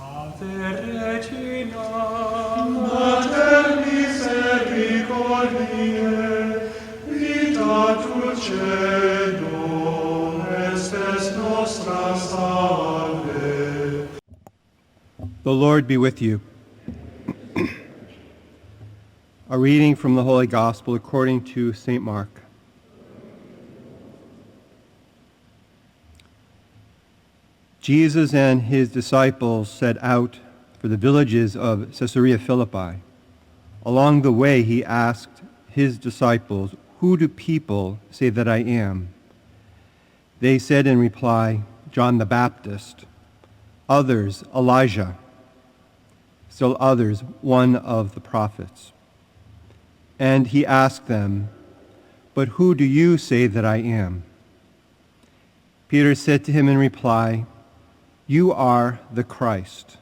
Ave Regina, Mater misericordiae, vita dulcedo, estes nostra salve. The Lord be with you. A reading from the Holy Gospel according to St. Mark. Jesus and his disciples set out for the villages of Caesarea Philippi. Along the way, he asked his disciples, "Who do people say that I am?" They said in reply, "John the Baptist, others Elijah, still others one of the prophets." And he asked them, "But who do you say that I am?" Peter said to him in reply, "You are the Christ."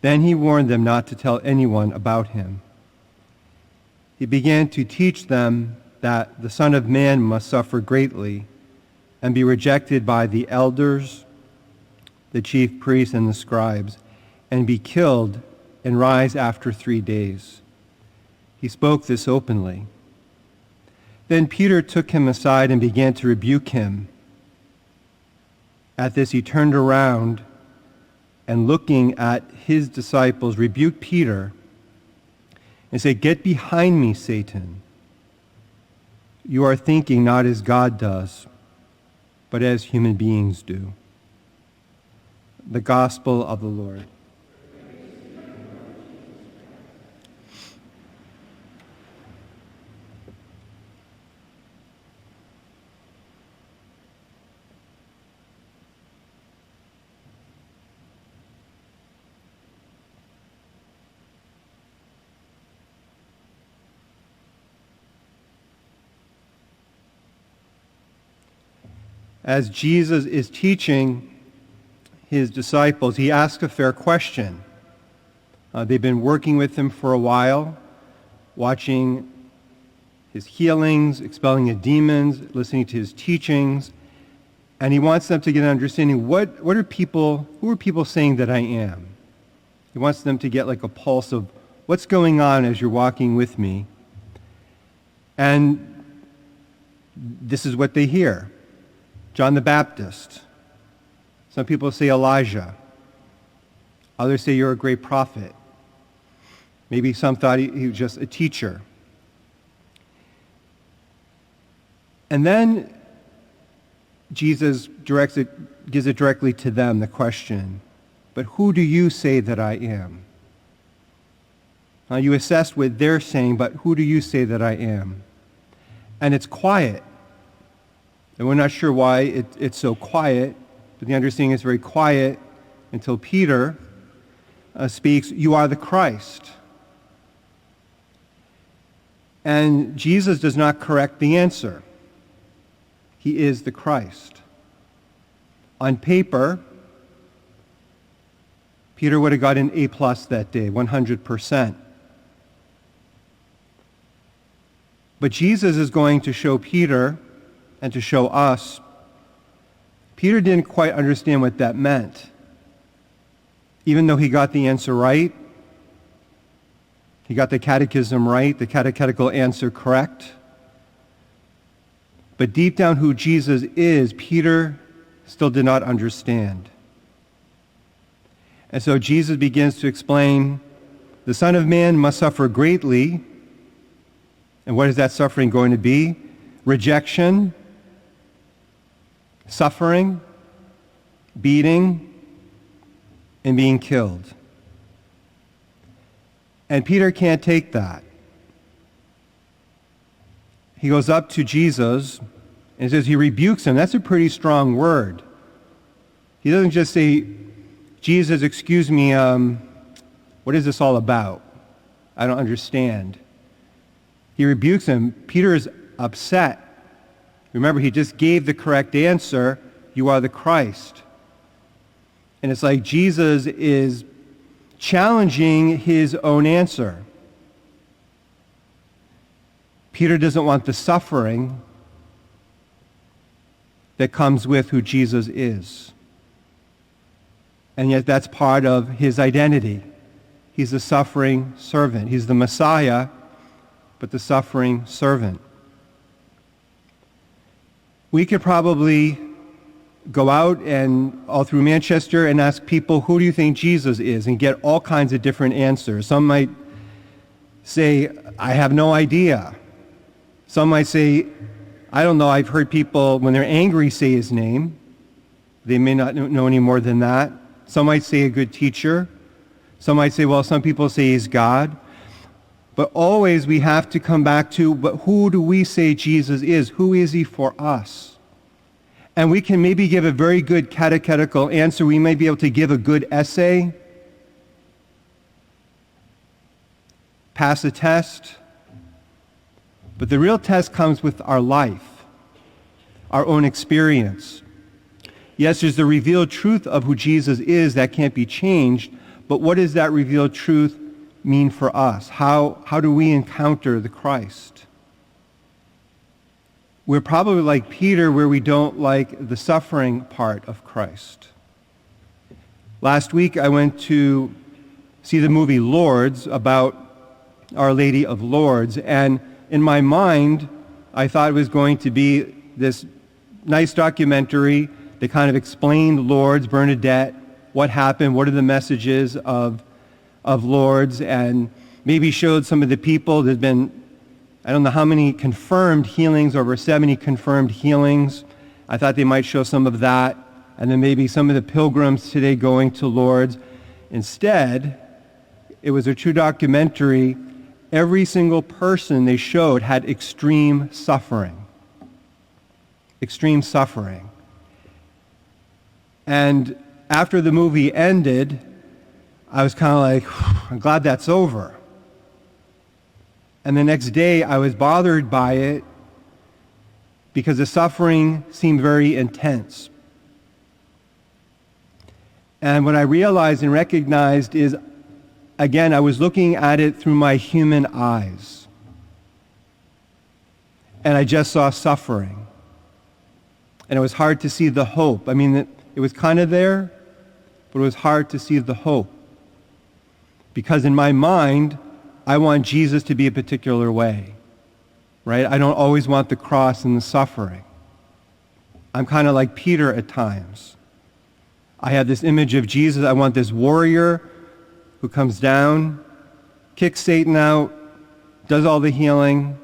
Then he warned them not to tell anyone about him. He began to teach them that the Son of Man must suffer greatly and be rejected by the elders, the chief priests, and the scribes, and be killed and rise after 3 days. He spoke this openly. Then Peter took him aside and began to rebuke him. At this he turned around and, looking at his disciples, rebuked Peter and said, "Get behind me, Satan. You are thinking not as God does, but as human beings do." The Gospel of the Lord. As Jesus is teaching his disciples, he asks a fair question. They've been working with him for a while, watching his healings, expelling the demons, listening to his teachings, and he wants them to get an understanding, who are people saying that I am? He wants them to get like a pulse of what's going on as you're walking with me. And this is what they hear. John the Baptist. Some people say Elijah. Others say you're a great prophet. Maybe some thought he was just a teacher. And then Jesus gives it directly to them, the question, "But who do you say that I am?" Now you assess what they're saying, but who do you say that I am? And it's quiet. And we're not sure why it's so quiet, but the understanding is very quiet until Peter speaks, "You are the Christ." And Jesus does not correct the answer. He is the Christ. On paper, Peter would have got an A+ that day, 100%. But Jesus is going to show Peter and to show us, Peter didn't quite understand what that meant. Even though he got the answer right, he got the catechism right, the catechetical answer correct, but deep down who Jesus is, Peter still did not understand. And so Jesus begins to explain, the Son of Man must suffer greatly. And what is that suffering going to be? Rejection, suffering, beating, and being killed. And Peter can't take that. He goes up to Jesus and says he rebukes him. That's a pretty strong word. He doesn't just say, "Jesus, excuse me, what is this all about? I don't understand." He rebukes him. Peter is upset. Remember, he just gave the correct answer. You are the Christ. And it's like Jesus is challenging his own answer. Peter doesn't want the suffering that comes with who Jesus is. And yet that's part of his identity. He's a suffering servant. He's the Messiah, but the suffering servant. We could probably go out and all through Manchester and ask people, who do you think Jesus is? And get all kinds of different answers. Some might say, I have no idea. Some might say, I don't know. I've heard people, when they're angry, say his name. They may not know any more than that. Some might say a good teacher. Some might say, well, some people say he's God. But always we have to come back to, but who do we say Jesus is? Who is he for us? And we can maybe give a very good catechetical answer. We may be able to give a good essay, pass a test. But the real test comes with our life, our own experience. Yes, there's the revealed truth of who Jesus is that can't be changed, but what does that revealed truth mean for us? How do we encounter the Christ? We're probably like Peter, where we don't like the suffering part of Christ. Last week I went to see the movie Lourdes about Our Lady of Lourdes, and in my mind I thought it was going to be this nice documentary that kind of explained Lourdes, Bernadette, what happened, what are the messages of Lourdes, and maybe showed some of the people. There's been, I don't know how many confirmed healings, over 70 confirmed healings. I thought they might show some of that, and then maybe some of the pilgrims today going to Lourdes. Instead, it was a true documentary. Every single person they showed had extreme suffering. Extreme suffering. And after the movie ended, I was kind of like, I'm glad that's over. And the next day, I was bothered by it because the suffering seemed very intense. And what I realized and recognized is, again, I was looking at it through my human eyes. And I just saw suffering. And it was hard to see the hope. I mean, it was kind of there, but it was hard to see the hope. Because in my mind, I want Jesus to be a particular way, right? I don't always want the cross and the suffering. I'm kind of like Peter at times. I have this image of Jesus. I want this warrior who comes down, kicks Satan out, does all the healing,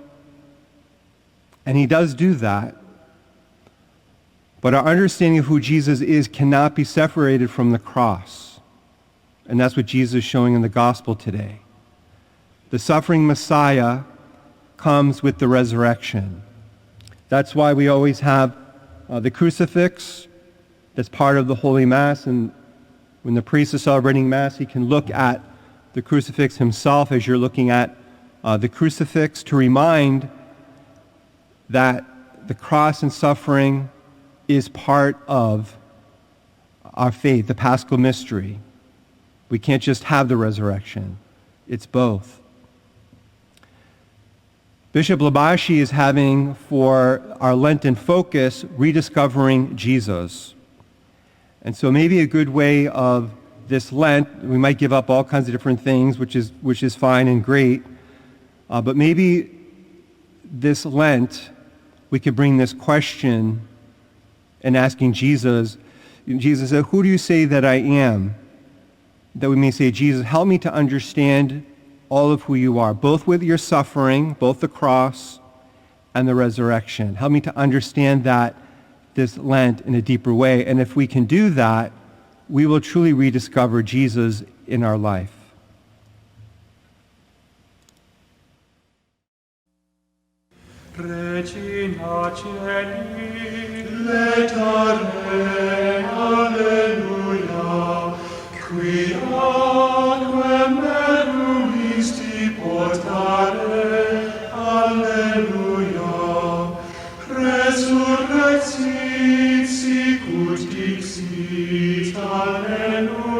and he does do that. But our understanding of who Jesus is cannot be separated from the cross. And that's what Jesus is showing in the gospel today. The suffering Messiah comes with the resurrection. That's why we always have the crucifix that's part of the Holy Mass. And when the priest is celebrating Mass, he can look at the crucifix himself as you're looking at the crucifix to remind that the cross and suffering is part of our faith, the Paschal mystery. We can't just have the resurrection. It's both. Bishop Labashi is having for our Lenten focus, rediscovering Jesus. And so maybe a good way of this Lent, we might give up all kinds of different things, which is fine and great, but maybe this Lent we could bring this question and asking Jesus said, who do you say that I am? That we may say, Jesus, help me to understand all of who you are, both with your suffering, both the cross and the resurrection. Help me to understand that this Lent in a deeper way. And if we can do that, we will truly rediscover Jesus in our life. Regina Celi, Letare, alleluia, qui aquae meruisti portare, alleluia, resurrexit sicut dixit, alleluia.